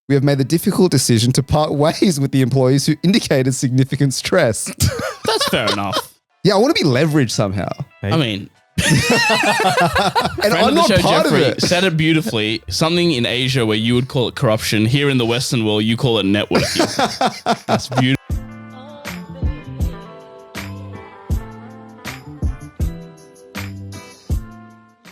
we have made the difficult decision to part ways with the employees who indicated significant stress. That's fair enough. Yeah, I want to be leveraged somehow. I mean, And I'm not part of it. Said it beautifully. Something in Asia where you would call it corruption. Here in the Western world, you call it networking. That's beautiful.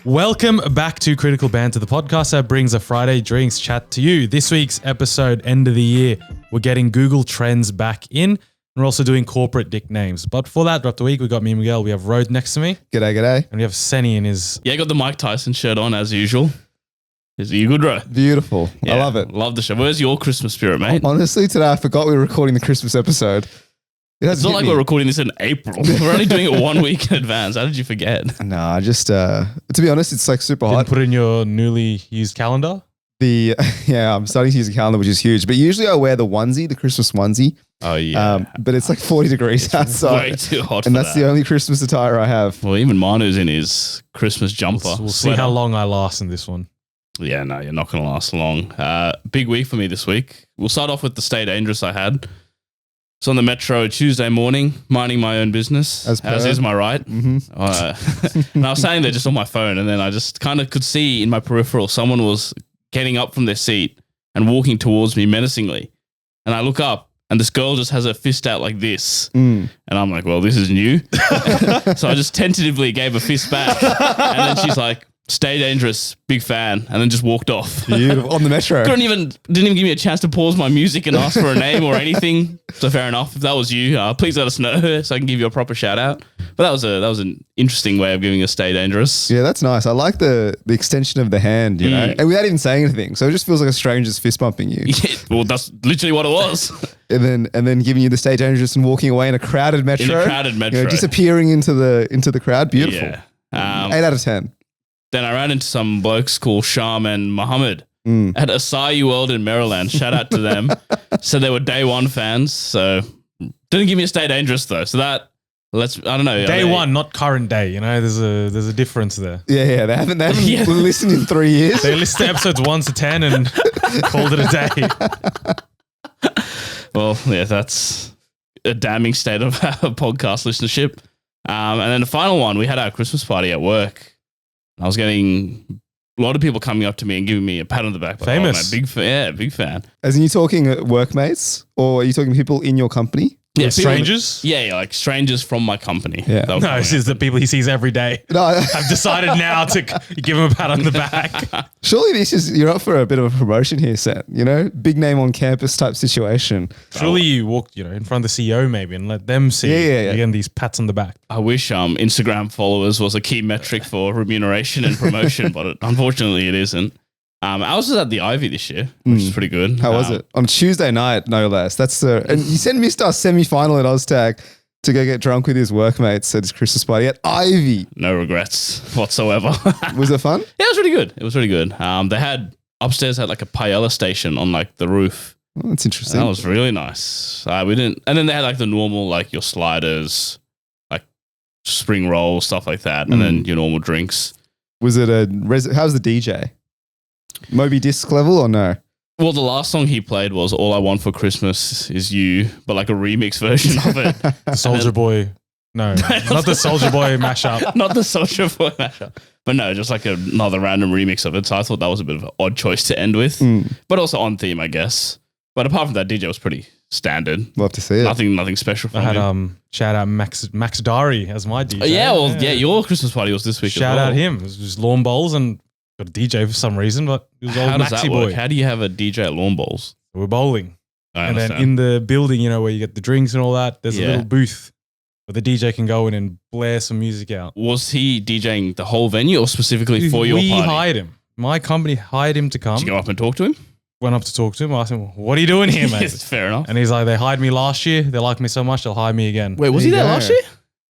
Welcome back to Critical Banter, the podcast that brings a Friday drinks chat to you. This week's episode, end of the year, we're getting Google Trends back in. And we're also doing corporate nicknames. But before that, throughout the week, we got me and Miguel. We have Rohit next to me. G'day. And we have Senny in his... Yeah, got the Mike Tyson shirt on as usual. Is you good, bro? Beautiful. Yeah, I love it. Love the show. Where's your Christmas spirit, mate? Honestly, today I forgot we were recording the Christmas episode. It's not like we're recording this in April. We're only doing it 1 week in advance. How did you forget? No, I just, to be honest, it's like super hot. Didn't put it in your newly used calendar? Yeah, I'm starting to use a calendar, which is huge. But usually I wear the onesie, the Christmas onesie. Oh, yeah. But it's like 40 degrees outside. Way too hot and that's the only Christmas attire I have. Well, even Manu's in his Christmas jumper. We'll see how long I last in this one. Yeah, no, you're not going to last long. Big week for me this week. We'll start off with the Stay Dangerous I had. So on the metro Tuesday morning, minding my own business, as is my right. Mm-hmm. And I was sitting there just on my phone, and then I just kind of could see in my peripheral someone was getting up from their seat and walking towards me menacingly. And I look up, and this girl just has her fist out like this. And I'm like, well, this is new. So I just tentatively gave a fist back. And then she's like, Stay Dangerous, big fan, and then just walked off. Beautiful. On the metro. Didn't even give me a chance to pause my music and ask for a name or anything. So fair enough. If that was you, please let us know so I can give you a proper shout out. But that was an interesting way of giving a Stay Dangerous. Yeah, that's nice. I like the extension of the hand, you know, and without even saying anything. So it just feels like a stranger's fist bumping you. Yeah, well, that's literally what it was. and then giving you the Stay Dangerous and walking away in a crowded metro. You know, disappearing into the crowd. Beautiful. Yeah. 8 out of 10. Then I ran into some blokes called Sham and Muhammad at Acai World in Maryland. Shout out to them. So they were day one fans. So didn't give me a Stay Dangerous though. So that I don't know. Day one, not current day. You know, there's a difference there. Yeah. They haven't listened in 3 years. They listened to episodes 1 to 10 and called it a day. Well, yeah, that's a damning state of podcast listenership. And then the final one, we had our Christmas party at work. I was getting a lot of people coming up to me and giving me a pat on the back. Famous. Big fan. As in you talking workmates or are you talking people in your company? Yeah, strangers? Yeah, like strangers from my company. Yeah. No, this is the people he sees every day. No, I've decided now to give him a pat on the back. Surely you're up for a bit of a promotion here, Seth. You know, big name on campus type situation. Surely you walk, in front of the CEO maybe and let them see you getting these pats on the back. I wish Instagram followers was a key metric for remuneration and promotion, but unfortunately it isn't. I was at the Ivy this year, which is pretty good. How was it? On Tuesday night, no less. And he missed our semi-final at Oztag to go get drunk with his workmates at his Christmas party at Ivy. No regrets whatsoever. Was it fun? Yeah, it was really good. They had upstairs like a paella station on like the roof. Oh, that's interesting. And that was really nice. And then they had like the normal like your sliders, like spring rolls, stuff like that, and then your normal drinks. Was it how's the DJ? Moby Disc level or no? Well, the last song he played was All I Want for Christmas Is You, but like a remix version of it. The Soldier Boy. No, not the Soldier Boy mashup. Not the Soldier Boy mashup. But no, just like another random remix of it. So I thought that was a bit of an odd choice to end with, but also on theme, I guess. But apart from that, DJ was pretty standard. Love to see it. Nothing special from him. I had shout out Max Dari as my DJ. Your Christmas party was this week shout as well. out him. It was just lawn bowls and got a DJ for some reason, but it was old Maxi Boy. How do you have a DJ at lawn bowls? We're bowling. I and understand. then in the building, where you get the drinks and all that, there's a little booth where the DJ can go in and blare some music out. Was he DJing the whole venue or specifically for your party? We hired him. My company hired him to come. Did you go up and talk to him? Went up to talk to him. I asked him, what are you doing here, mate? Yes, fair enough. And he's like, they hired me last year. They like me so much, they'll hire me again. Wait, was he there last year?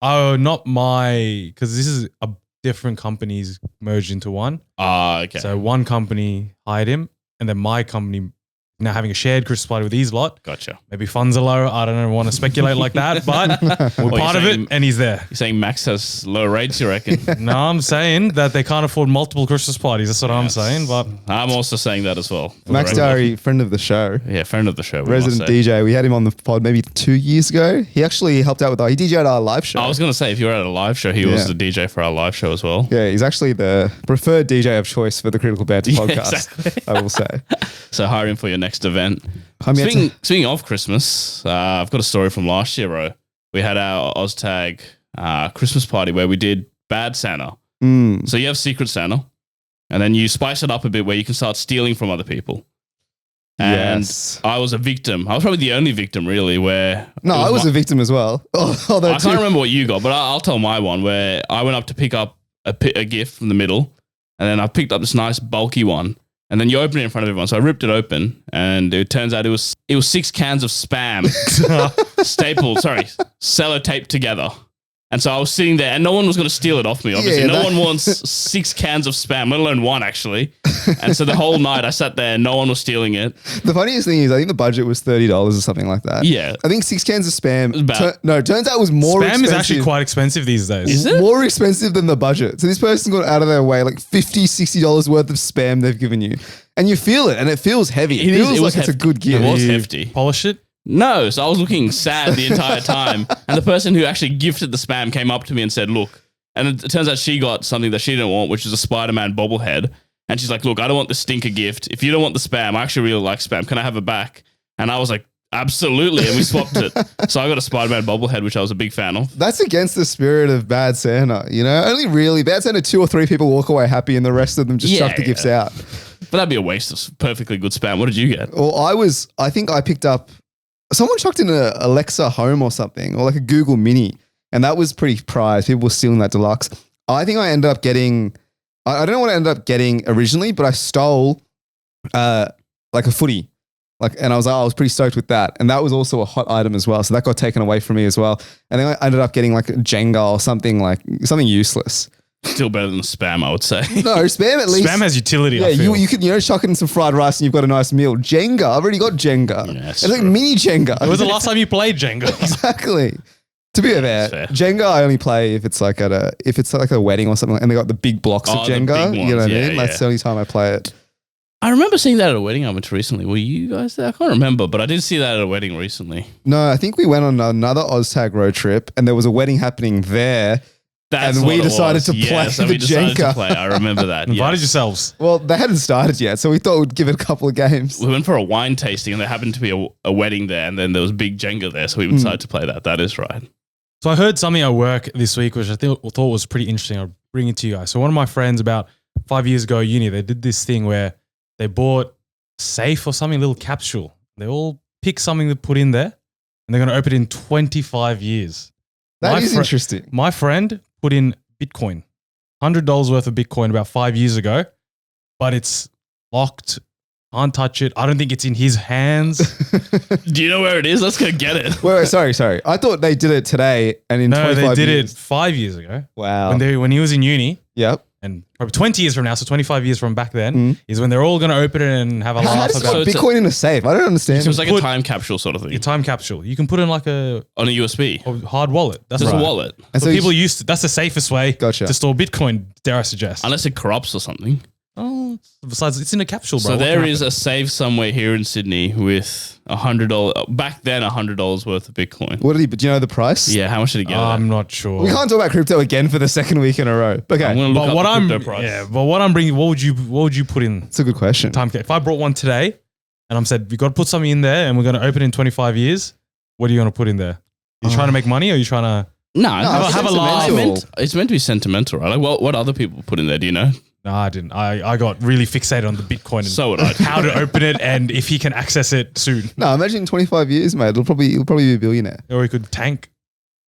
Oh, not because this is a different companies merged into one. Okay. So one company hired him and then my company now having a shared Christmas party with these lot. Gotcha. Maybe funds are low. I don't want to speculate like that, but we're Well, part of it, and he's there. You're saying Max has low rates, you reckon? No, I'm saying that they can't afford multiple Christmas parties. That's what I'm saying. But I'm also saying that as well. for Max the record. Diary, friend of the show, Yeah, friend of the show. we resident must say. DJ. We had him on the pod maybe 2 years ago. He actually helped out with he DJ'd our live show. I was going to say, if you were at a live show, he was the DJ for our live show as well. Yeah, he's actually the preferred DJ of choice for the Critical Banter Yeah, podcast. exactly. I will say. So hire him for your next event. I'm yet to- Speaking of Christmas, I've got a story from last year, Ro. We had our OzTag Christmas party where we did Bad Santa. So you have Secret Santa, and then you spice it up a bit where you can start stealing from other people. And Yes. I was a victim. I was probably the only victim, really, where... No, I was my- a victim as well. Although I can't remember what you got, but I'll tell my one where I went up to pick up a gift from the middle, and then I picked up this nice bulky one, and then you open it in front of everyone. So I ripped it open, and it turns out it was 6 cans of Spam sellotaped together. And so I was sitting there, and no one was going to steal it off me. Obviously, Yeah, no that- one wants 6 cans of Spam, let alone one actually. And so the whole night I sat there, and no one was stealing it. The funniest thing is, I think the budget was $30 or something like that. Yeah. I think 6 cans of Spam. about- Turns out it was more Spam expensive. is actually quite expensive these days. Is it? More expensive than the budget. So this person got out of their way, like $50, $60 worth of Spam they've given you. And you feel it, and it feels heavy. It feels like it's a good gift. It was You hefty. Polish it. No, so I was looking sad the entire time. And the person who actually gifted the Spam came up to me and said, look, and it turns out she got something that she didn't want, which is a Spider-Man bobblehead. And she's like, look, I don't want the stinker gift. If you don't want the Spam, I actually really like Spam. Can I have it back? And I was like, absolutely. And we swapped it. So I got a Spider-Man bobblehead, which I was a big fan of. That's against the spirit of Bad Santa, you know? Only really, Bad Santa, 2 or 3 people walk away happy and the rest of them just Yeah, chuck the gifts yeah. out. But that'd be a waste of perfectly good Spam. What did you get? Well, I think I picked up, someone chucked in a Alexa Home or something, or like a Google Mini, and that was pretty prized. People were stealing that deluxe. I think I ended up getting, I don't know what I ended up getting originally, but I stole like a footy. And I was pretty stoked with that. And that was also a hot item as well. So that got taken away from me as well. And then I ended up getting like a Jenga or something useless. Still better than Spam, I would say. No, Spam at least. Spam has utility. Yeah, I feel. you could chuck it in some fried rice and you've got a nice meal. Jenga, I've already got Jenga. Yeah, It's like mini Jenga. When was the last time you played Jenga? Exactly. To be fair, fair. Jenga I only play if it's like a wedding or something, and they got the big blocks of Oh, the Jenga. big You know what ones. I Yeah, mean? That's yeah. the only time I play it. I remember seeing that at a wedding I went to recently. Were you guys there? I can't remember, but I did see that at a wedding recently. No, I think we went on another OzTag road trip, and there was a wedding happening there. That's And we what it decided was. to play Yes, and the we decided Jenga. to play. I remember that. Invited yes. yourselves. Well, they hadn't started yet, so we thought we'd give it a couple of games. We went for a wine tasting, and there happened to be a wedding there, and then there was big Jenga there, so we decided to play that. That is right. So I heard something at work this week, which I thought was pretty interesting. I'll bring it to you guys. So one of my friends about 5 years ago at uni, they did this thing where they bought a safe or something, a little capsule. They all pick something to put in there, and they're going to open it in 25 years. That is interesting. My friend put in Bitcoin, $100 worth of Bitcoin about 5 years ago, but it's locked. Can't touch it. I don't think it's in his hands. Do you know where it is? Let's go get it. Wait, sorry. I thought they did it today and in No, 25 they did years. it 5 years ago. Wow. When he was in uni, Yep. and probably 20 years from now, so 25 years from back then, is when they're all going to open it and have a How laugh does about you put it's a- Bitcoin in a safe? I don't understand. It was like a Put- time capsule sort of thing your time capsule. You can put in like a on a USB. hard wallet. That's Just right. a wallet, And So so people used to, that's the safest way Gotcha. to store Bitcoin, dare I suggest. unless it corrupts or something. Oh, besides, it's in a capsule, bro. So What there can is happen? a safe somewhere here in Sydney with $100. Back then, $100 worth of Bitcoin. What did he? Do you know the price? Yeah, how much did he get? I'm not sure. We can't talk about crypto again for the second week in a row. Okay, I'm gonna look But up what the I'm crypto price. but what I'm bringing, what would you put in that's a good question. time? If I brought one today, and I'm said we got to put something in there, and we're going to open it in 25 years, what are you going to put in there? You trying to make money, or are you trying to? No, it's have a laugh. sentimental. It's meant to be sentimental, right? Like what other people put in there? Do you know? No, I didn't. I got really fixated on the Bitcoin and So would I. how to open it, and if he can access it soon, No, imagine in 25 years, mate. He'll probably be a billionaire. or he could tank.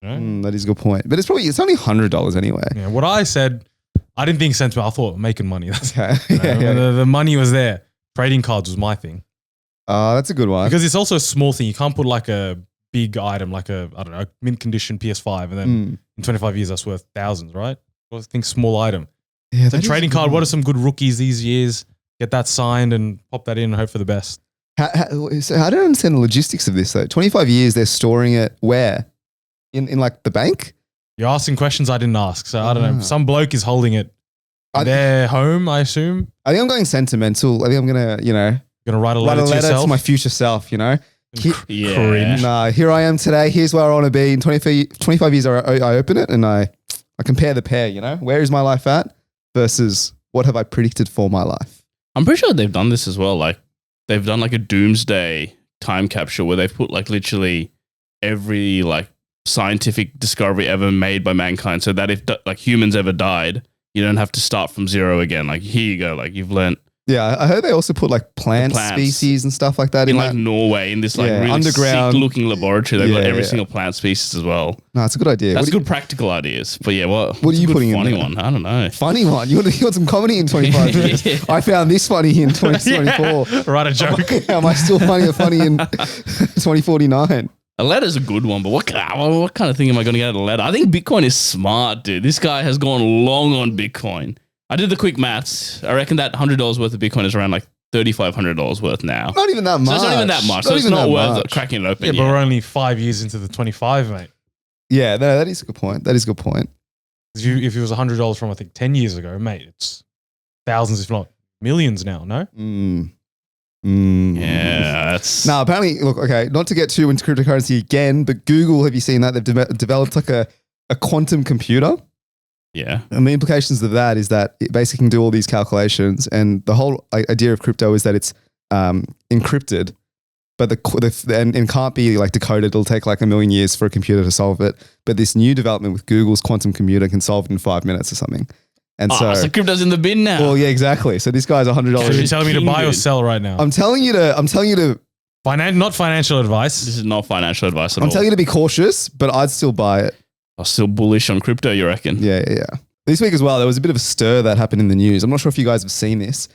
You know? That is a good point. But it's only $100 anyway. Yeah, what I said, I didn't think sentimental. I thought making money. That's Okay. yeah. The money was there. Trading cards was my thing. That's a good one. Because it's also a small thing. You can't put like a big item, like a, I don't know, mint condition PS5, and then in 25 years that's worth thousands, right? I think small item. Yeah, So trading card, what are some good rookies these years? Get that signed and pop that in and hope for the best. So I don't understand the logistics of this though. 25 years, they're storing it where? In like the bank? You're asking questions I didn't ask, so I don't know. Ah. Some bloke is holding it I- in their home, I assume. I think I'm going sentimental. I think I'm gonna, Gonna write a write letter a to letter yourself. to my future self. Yeah. Cringe. Nah, here I am today. Here's where I want to be. In 25 years, I open it and I compare the pair, Where is my life at versus what have I predicted for my life? I'm pretty sure they've done this as well. Like they've done like a doomsday time capsule where they've put like literally every like scientific discovery ever made by mankind, so that if like humans ever died, you don't have to start from zero again. Like here you go, like you've learnt Yeah, I heard they also put like plant plants. species and stuff like that in in like that. Norway in this like Yeah, really underground. sick looking laboratory. They've got Yeah, every yeah. single plant species as well. No, it's a good idea. That's What do you- good practical ideas. But yeah, what's are you a good putting in funny there? one? I don't know. Funny one. You want some comedy in 25 years? Yeah. I found this funny in 2024. Write a joke. Am I still funny in 2049? A letter's a good one, but what kind of thing am I going to get out of a letter? I think Bitcoin is smart, dude. This guy has gone long on Bitcoin. I did the quick maths. I reckon that $100 worth of Bitcoin is around like $3,500 worth now. Not even that much. So it's not even that much. So it's even not that worth much. cracking it open. Yeah, but yet. we're only 5 years into the 25, mate. Yeah, no, that is a good point. That is a good point. If it was $100 from, I think, 10 years ago, mate, it's thousands, if not millions now, no? Yeah, that's Now, apparently, look, okay, not to get too into cryptocurrency again, but Google, have you seen that? They've developed like a quantum computer. yeah. And the implications of that is that it basically can do all these calculations. And the whole idea of crypto is that it's encrypted, but and can't be like decoded. It'll take like 1 million years for a computer to solve it. But this new development with Google's quantum computer can solve it in 5 minutes or something. And So crypto's in the bin now. well, yeah, exactly. So this guy's $100. So you're She's telling me to buy or king, sell right now? I'm telling you to Not financial advice. This is not financial advice at I'm all. telling you to be cautious, but I'd still buy it. I'm still bullish on crypto, you reckon? Yeah. This week as well, there was a bit of a stir that happened in the news. I'm not sure if you guys have seen this.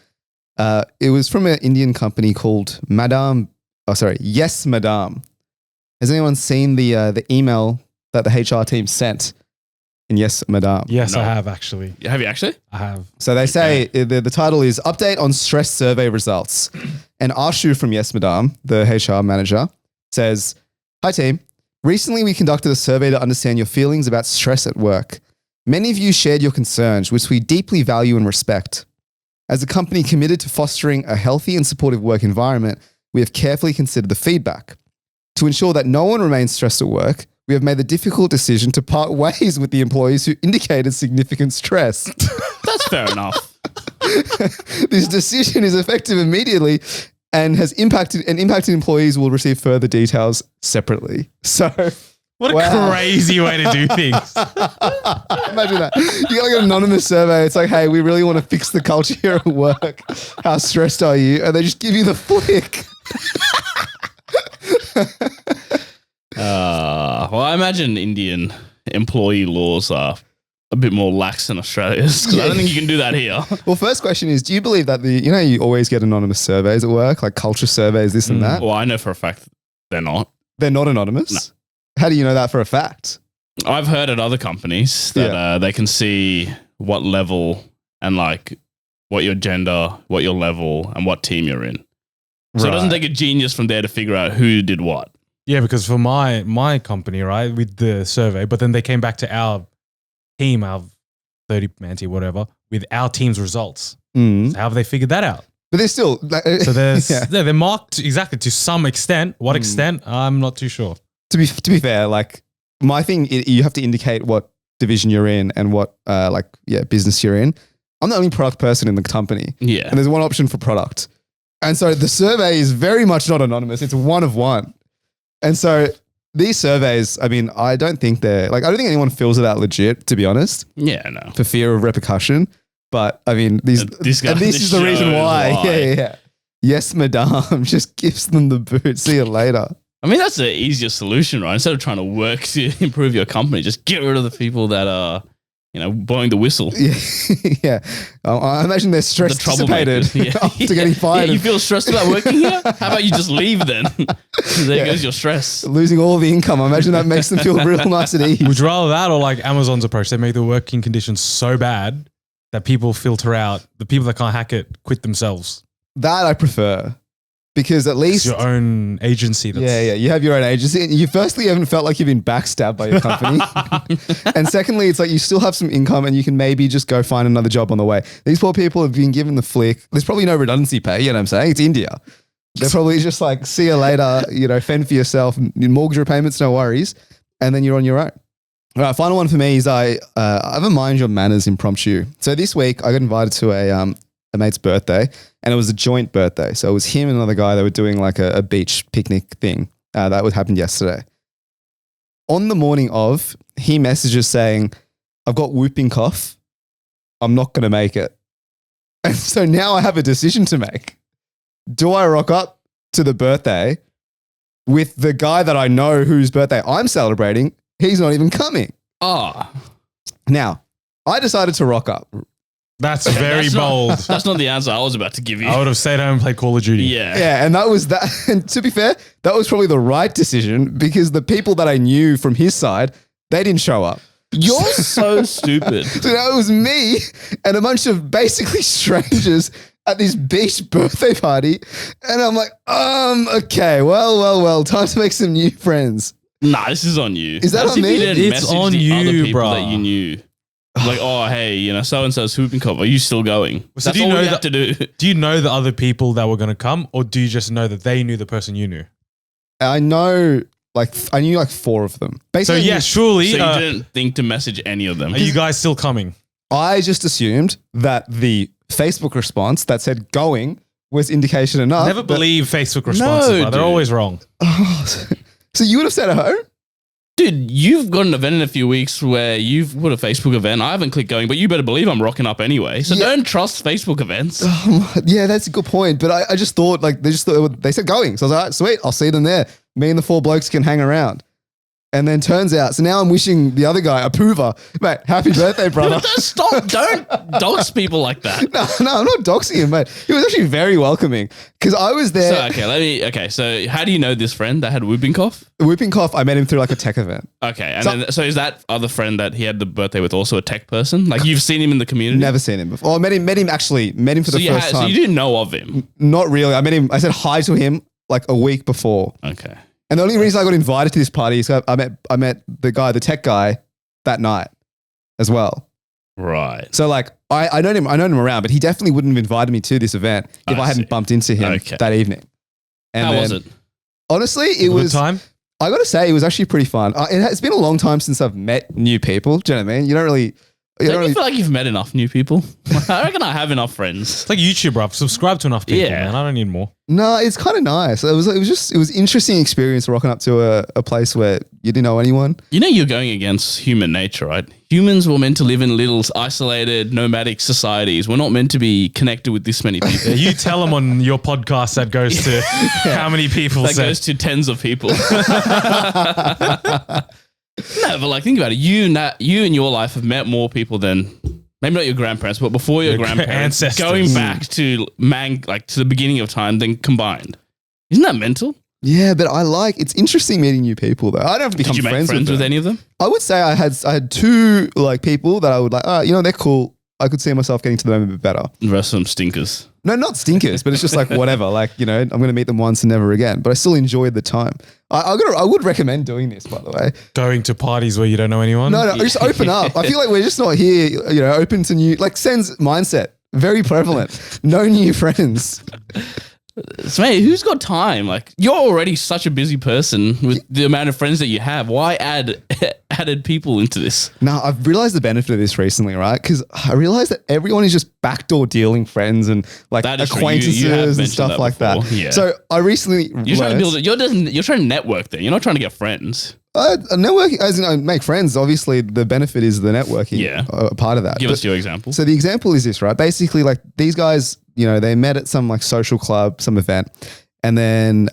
It was from an Indian company called Yes Madam. Has anyone seen the email that the HR team sent in Yes Madam? Yes, No. I have actually. Have you actually? I have. So they say the title is Update on Stress Survey Results. And Ashu from Yes Madam, the HR manager, says, "Hi team. Recently we conducted a survey to understand your feelings about stress at work. Many of you shared your concerns, which we deeply value and respect. As a company committed to fostering a healthy and supportive work environment, we have carefully considered the feedback. To ensure that no one remains stressed at work, we have made the difficult decision to part ways with the employees who indicated significant stress. That's fair enough. This decision is effective immediately and has impacted employees will receive further details separately." So What a Wow. crazy way to do things. imagine that. You get like an anonymous survey. It's like, hey, we really want to fix the culture here at work. How stressed are you? And they just give you the flick. Well, I imagine Indian employee laws are a bit more lax than Australia's because I don't think you can do that here. Well, first question is, do you believe that you always get anonymous surveys at work, like culture surveys, this and that? Well, I know for a fact they're not. They're not anonymous? No. How do you know that for a fact? I've heard at other companies that they can see what level and like what your gender, what your level, and what team you're in. So it doesn't Right. take a genius from there to figure out who did what. Yeah, because for my company, right, with the survey, but then they came back to our team, our 30-man team, whatever, with our team's results. Mm. So how have they figured that out? But they're still... So there's, Yeah. they're marked exactly to some extent. What extent? I'm not too sure. To be fair, like my thing, you have to indicate what division you're in and what business you're in. I'm the only product person in the company, Yeah. and there's one option for product, and so the survey is very much not anonymous. It's one of one, and so these surveys, I mean, I don't think I don't think anyone fills it out legit, to be honest, Yeah, no. for fear of repercussion. But I mean, this is the reason why. Yeah. Yes, madame, just gives them the boot. See you later. I mean, that's the easier solution, right? Instead of trying to work to improve your company, just get rid of the people that are, blowing the whistle. Yeah, yeah. I imagine they're stress The dissipated troublemakers. after getting fired. Yeah, you feel stressed about working here? How about you just leave then? There goes your stress. Losing all the income. I imagine that makes them feel real nice at ease. Would you rather that or like Amazon's approach? They make the working conditions so bad that people filter out the people that can't hack it, quit themselves. That I prefer. because at It's least your own agency. you have your own agency. You firstly haven't felt like you've been backstabbed by your company, and secondly, it's like you still have some income and you can maybe just go find another job on the way. These poor people have been given the flick. There's probably no redundancy pay. You know what I'm saying? It's India. They're probably just like, see you later. Fend for yourself. Mortgage repayments, no worries, and then you're on your own. All right, final one for me is I have a mind your manners impromptu. So this week I got invited to a mate's birthday, and it was a joint birthday. So it was him and another guy. They were doing like a beach picnic thing. That would happen yesterday. On the morning of, he messages saying, "I've got whooping cough. I'm not going to make it." And so now I have a decision to make. Do I rock up to the birthday with the guy that I know whose birthday I'm celebrating? He's not even coming. Ah. Now, I decided to rock up. That's very bold. That's not the answer I was about to give you. I would have stayed home and played Call of Duty. Yeah. Yeah, and that was that. And to be fair, that was probably the right decision because the people that I knew from his side, they didn't show up. You're so stupid. So now it was me and a bunch of basically strangers at this beach birthday party. And I'm like, okay, well, time to make some new friends. Nah, this is on you. Is that As on if me? You didn't It's message on the you, other people bruh. that you knew. Like, oh, hey, so-and-so's whooping cough. Are you still going? So That's do you all know we that- have to do. Do you know the other people that were going to come, or do you just know that they knew the person you knew? I know, I knew like 4 of them. So Basically, yeah, surely. So you didn't think to message any of them. Are you guys still coming? I just assumed that the Facebook response that said going was indication enough. Never that- believe Facebook responses, No, bro. They're dude. always wrong. Oh, so you would have stayed at home? Dude, you've got an event in a few weeks where you've put a Facebook event. I haven't clicked going, but you better believe I'm rocking up anyway. So Yeah. don't trust Facebook events. Yeah, that's a good point. But I just thought they said going. So I was like, all right, sweet, I'll see them there. Me and the 4 blokes can hang around. And then turns out, so now I'm wishing the other guy a poover. Mate, happy birthday, brother. Stop. Don't dox people like that. No, I'm not doxing him, mate. He was actually very welcoming because I was there. So how do you know this friend that had whooping cough? Whooping cough, I met him through like a tech event. Okay. And so is that other friend that he had the birthday with also a tech person? Like you've seen him in the community? Never seen him before. Oh, I met him for the first time. So you didn't know of him? Not really. I met him, I said hi to him like a week before. Okay. And the only reason I got invited to this party is I met the tech guy that night as well. Right. So like I know him around, but he definitely wouldn't have invited me to this event if I hadn't see. bumped into him that evening. And How was it? Honestly, it Good was time. I got to say, it was actually pretty fun. It's been a long time since I've met new people. Do you know what I mean? You don't really. Don't you feel like you've met enough new people? I reckon I have enough friends. It's like YouTube, bro. Subscribe to enough people, Yeah. man. I don't need more. No, it's kind of nice. It was interesting experience rocking up to a place where you didn't know anyone. You know you're going against human nature, right? Humans were meant to live in little isolated nomadic societies. We're not meant to be connected with this many people. Yeah, you tell them on your podcast that goes to how many people That said. goes to tens of people. No, but like think about it. You in your life have met more people than maybe not your grandparents, but before your grandparents, ancestors. going back to to the beginning of time, then combined. Isn't that mental? Yeah, but it's interesting meeting new people though. I don't have to become Did you make friends friends with them. any of them? I would say I had 2 like people that I would like, they're cool. I could see myself getting to them a bit better. The rest of them stinkers. No, not stinkers, but it's just like whatever. Like, I'm going to meet them once and never again. But I still enjoyed the time. I would recommend doing this, by the way. Going to parties where you don't know anyone. No, just open up. I feel like we're just not here, open to new, like Sen's mindset. Very prevalent. No new friends. So, mate, who's got time? Like, you're already such a busy person with the amount of friends that you have. Why add added people into this? Now, I've realized the benefit of this recently, right? Because I realized that everyone is just backdoor dealing friends and like That is true. acquaintances You have and mentioned stuff that like before. that. Yeah. So I recently You're trying to learned- build. You're trying to network there. You're not trying to get friends. networking, as in I make friends. Obviously, the benefit is the networking. Yeah. Part of that. Give But- us your example. So the example is this, right? Basically, like these guys, they met at some like social club, some event, and then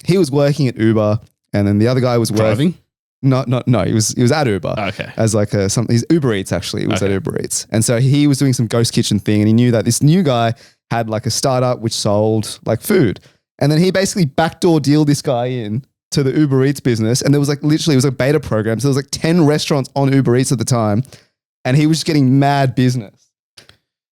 he was working at Uber, and then the other guy was Driving. No. He was at Uber. Okay. As like he's Uber Eats actually. He was Okay. at Uber Eats, and so he was doing some ghost kitchen thing, and he knew that this new guy had like a startup which sold like food, and then he basically backdoor dealed this guy in to the Uber Eats business, and there was like literally it was a beta program, so there was like 10 restaurants on Uber Eats at the time, and he was just getting mad business.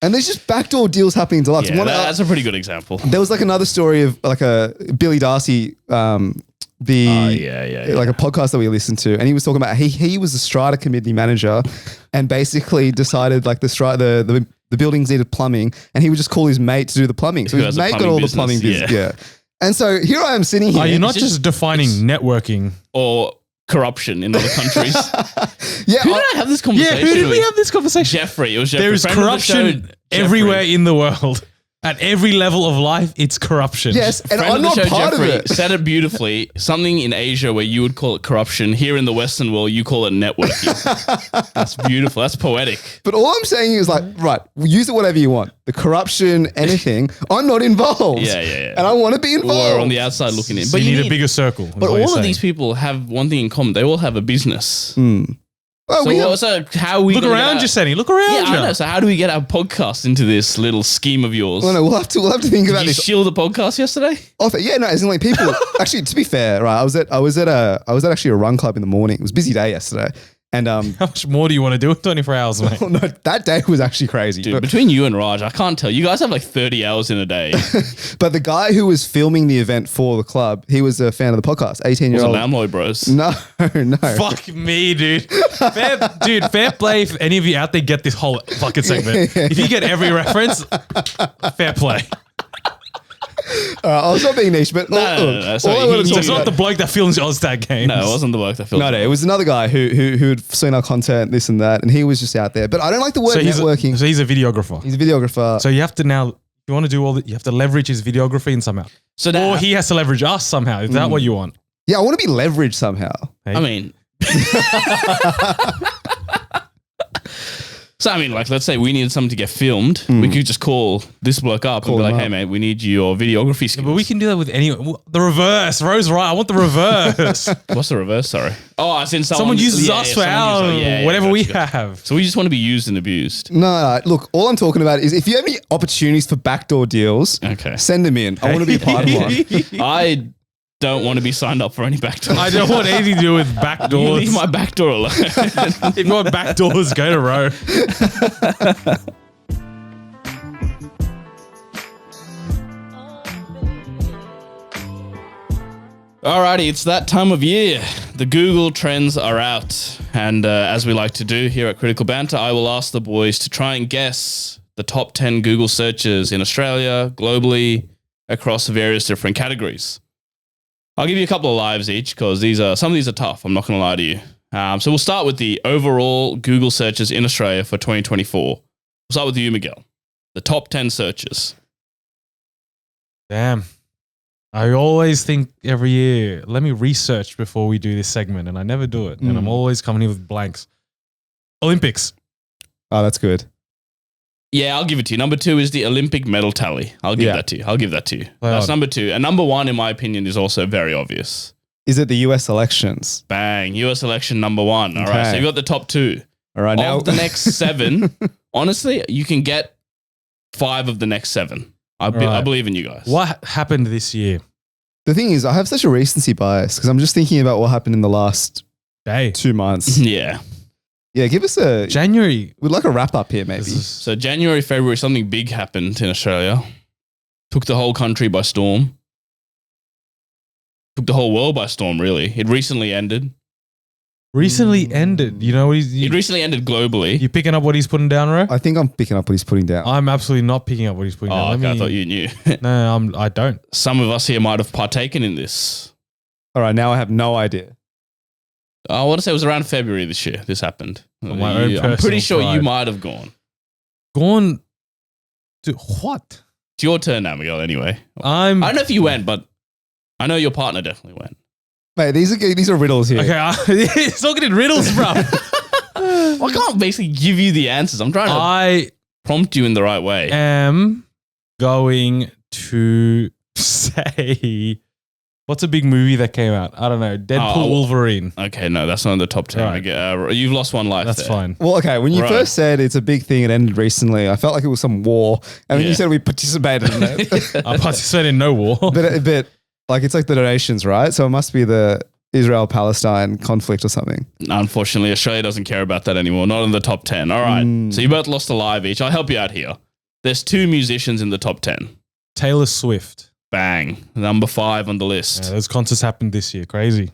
And there's just backdoor deals happening in deluxe. Yeah, that's a pretty good example. There was like another story of like a Billy Darcy, like a podcast that we listened to, and he was talking about he was the strata committee manager, and basically decided like the buildings needed plumbing, and he would just call his mate to do the plumbing. So his mate got all the plumbing business. Yeah. And so here I am sitting here. Are you not just defining networking or corruption in other countries? Yeah, who did I have this conversation who did we with? have this conversation? Jeffrey. It was Jeffrey. There is corruption everywhere in the world. At every level of life, it's corruption. Yes, and Friend I'm of the not show, part Jeffrey, of it. said it beautifully. Something in Asia where you would call it corruption. Here in the Western world, you call it networking. That's beautiful. That's poetic. But all I'm saying is like, right, use it whatever you want. The corruption, anything, I'm not involved. Yeah. And I want to be involved. Or on the outside looking in. So you need a bigger circle. But all of these people have one thing in common. They all have a business. Well, So how are we Look around you, Senny. Look around Yeah, you. I know. So how do we get our podcast into this little scheme of yours? well, no, we'll have to think about Did you this. shield the podcast yesterday? Yeah, no, as in like people. Actually, to be fair, right, I was at actually a run club in the morning. It was a busy day yesterday, and How much more do you want to do in 24 hours, mate? no, that day was actually crazy. Dude, But, between you and Raj, I can't tell. You guys have like 30 hours in a day. but the guy who was filming the event for the club, he was a fan of the podcast. 18-year-old. Lamloy Bros. No. Fuck me, dude. Fair play if any of you out there get this whole fucking segment. If you get every reference, fair play. I was not being niche, but No. Sorry, all I wanted to he- talk It's not the bloke that films the Oztag games. No, it wasn't the work that filmed. No, it was another guy who had seen our content, this and that, and he was just out there. But I don't like the word networking. So he's a videographer. He's a videographer. So you have to now, if you want to do all that, you have to leverage his videography in somehow. So Or now, he has to leverage us somehow. Is that what you want? Yeah, I want to be leveraged somehow. Hey? I mean, so I mean, like, let's say we needed something to get filmed. We could just call this bloke up and be Call like, him "Hey, up. mate, we need your videography skills." But we can do that with any, the reverse. Ro's right. I want the reverse. What's the reverse? Sorry. Oh, as in Someone uses us for our, whatever we gotcha. have. So we just want to be used and abused. No, look, all I'm talking about is if you have any opportunities for backdoor deals, Okay. send them in. I want to be a part of one. I don't want to be signed up for any backdoors. I don't want anything to do with You backdoors. leave my backdoor alone. If you want backdoors, go to Ro. Alrighty, it's that time of year. The Google trends are out. And as we like to do here at Critical Banter, I will ask the boys to try and guess the top 10 Google searches in Australia, globally, across various different categories. I'll give you a couple of lives each because some of these are tough. I'm not going to lie to you. So we'll start with the overall Google searches in Australia for 2024. We'll start with you, Miguel. The top 10 searches. Damn. I always think every year, let me research before we do this segment, and I never do it. And I'm always coming in with blanks. Olympics. Oh, that's good. Yeah, I'll give it to you. Number 2 is the Olympic medal tally. I'll give that to you. That's number 2. And number 1, in my opinion, is also very obvious. Is it the US elections? Bang. US election number 1. All right. Okay. So you've got the top 2. All right, now Of the next 7, honestly, you can get 5 of the next 7. I believe in you guys. What happened this year? the thing is, I have such a recency bias because I'm just thinking about what happened in the last Day. 2 months. Yeah. Yeah, give us a. January. We'd like a wrap up here, maybe. This is- So January, February, something big happened in Australia. Took the whole country by storm. Took the whole world by storm, really. It recently ended. recently ended. You know what he's. It recently ended globally. You picking up what he's putting down, Ro? I think I'm picking up what he's putting down. I'm absolutely not picking up what he's putting Oh, down. okay, I thought you knew. No, I don't. Some of us here might have partaken in this. All right, now I have no idea. I want to say it was around February this year. This happened. For my own I'm pretty personal sure you pride. might have gone. Gone to what? It's your turn now, Miguel. Anyway, I I don't know if you went, but I know your partner definitely went. Mate, these are riddles here. Okay, it's talking in riddles, bro. I can't basically give you the answers. I'm trying to I prompt you in the right way. am going to say, what's a big movie that came out? I don't know. Deadpool, Oh, Wolverine. Okay, no, that's not in the top 10. Right. You've lost one life. That's there. fine. Well, okay, when you Right. first said it's a big thing, it ended recently. I felt like it was some war, and then you Yeah. said we participated in it. I participated in no war. but like it's like the donations, right? So it must be the Israel-Palestine conflict or something. Unfortunately, Australia doesn't care about that anymore. Not in the top 10. All right. So you both lost a live each. I'll help you out here. There's 2 musicians in the top 10. Taylor Swift. Bang. Number 5 on the list. Yeah, those concerts happened this year. Crazy.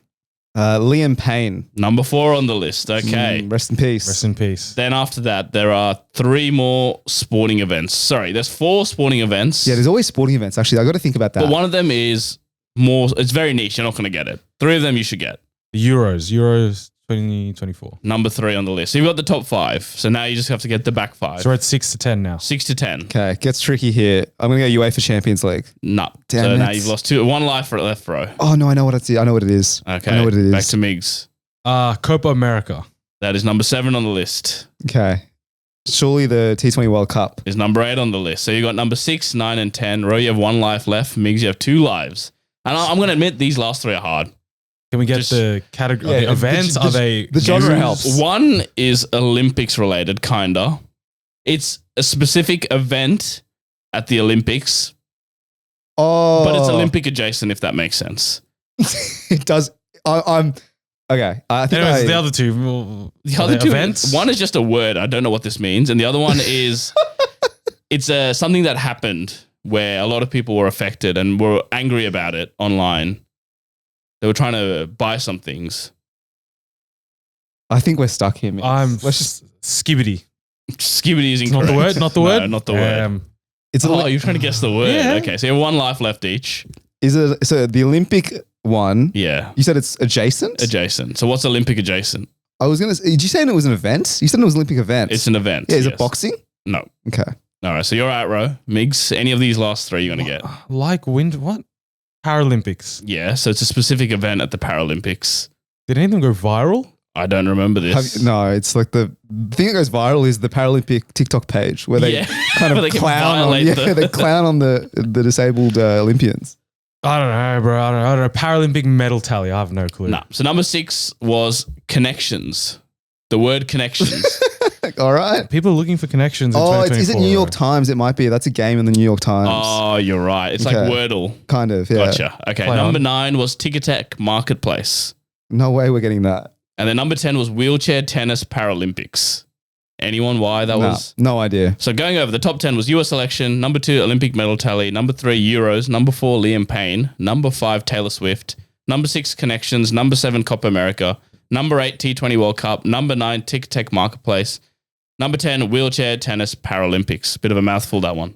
Liam Payne. Number 4 on the list. Okay. Rest in peace. Rest in peace. Then after that, there are 3 more sporting events. Sorry, there's 4 sporting events. Yeah, there's always sporting events. Actually, I got to think about that. But one of them is more, it's very niche. You're not going to get it. 3 of them you should get. The Euros 2024. Number 3 on the list. So you've got the top 5. So now you just have to get the back 5. So we're at 6 to 10 now. 6 to 10. Okay, gets tricky here. I'm going to go UEFA Champions League. No. Damn so it. now you've lost 1 life for left row. Oh, no, I know what it is. I know what it is. Okay. I know what it is. Back to Migs. Copa America. That is number 7 on the list. Okay. Surely the T20 World Cup. Is number 8 on the list. So you got number 6, 9, and 10. Ro, you have 1 life left. Migs, you have 2 lives. And I'm going to admit these last 3 are hard. Can we get Just- the category? Yeah, Are they events? Are they the genre news? helps. One is Olympics related, kinda. It's a specific event at the Olympics, Oh. but it's Olympic adjacent, if that makes sense. It does. I'm okay. I think Anyways, the other two. The are other they 2 events. one is just a word. I don't know what this means, and the other one is it's something that happened where a lot of people were affected and were angry about it online. They were trying to buy some things. I think we're stuck here, man. Let's just skibbity. Skibbity is It's not incorrect. the word. Not the No, word. not the word. It's Oh, you're trying to guess the word. Yeah. Okay, so you have 1 life left each. is it so the Olympic one? Yeah, You said it's adjacent. adjacent. So what's Olympic adjacent? I was gonna. Did you say it was an event? You said it was Olympic event. It's an event. Yeah. Is yes. it boxing? No. Okay. All right, so you're out, Ro. Migs, any of these last 3 you're going to get? Like wind. What? Paralympics. Yeah, so it's a specific event at the Paralympics. Did any of them go viral? I don't remember this. No, it's like the thing that goes viral is the Paralympic TikTok page where they Yeah. kind Where of they can clown on, violate the- they clown on the disabled Olympians. I don't know, bro. I don't know. Paralympic medal tally. I have no clue. No. So number 6 was connections. The word connections. All right. People are looking for connections. In Oh, is it 2024, New York bro. Times? It might be. That's a game in the New York Times. Oh, you're right. It's like Okay. Wordle. Kind of. Yeah. Gotcha. Okay, Play number on. 9 was Ticketek Marketplace. No way we're getting that. And then number 10 was Wheelchair Tennis Paralympics. Anyone why that No, was? no idea. So going over, the top 10 was US election, number 2, Olympic medal tally, number 3, Euros, number 4, Liam Payne, number 5, Taylor Swift, number 6, Connections, number 7, Copa America, number 8, T20 World Cup, number 9, Tic-Tac Marketplace, number 10, Wheelchair Tennis Paralympics. Bit of a mouthful, that one.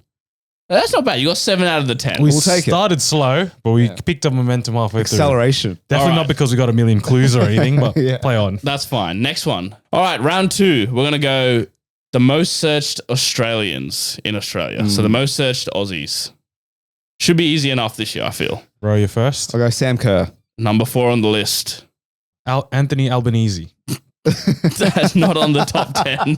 That's not bad. You got 7 out of the 10. We We'll take it. started slow, but we Yeah. picked up momentum halfway through. Acceleration. Definitely All not right. because we got a million clues or anything, but Yeah. play on. That's fine. Next one. All right, round 2. We're going to go the most searched Australians in Australia. So the most searched Aussies. Should be easy enough this year, I feel. Bro, you first. I'll go Sam Kerr. Number 4 on the list. Anthony Albanese. That's not on the top 10.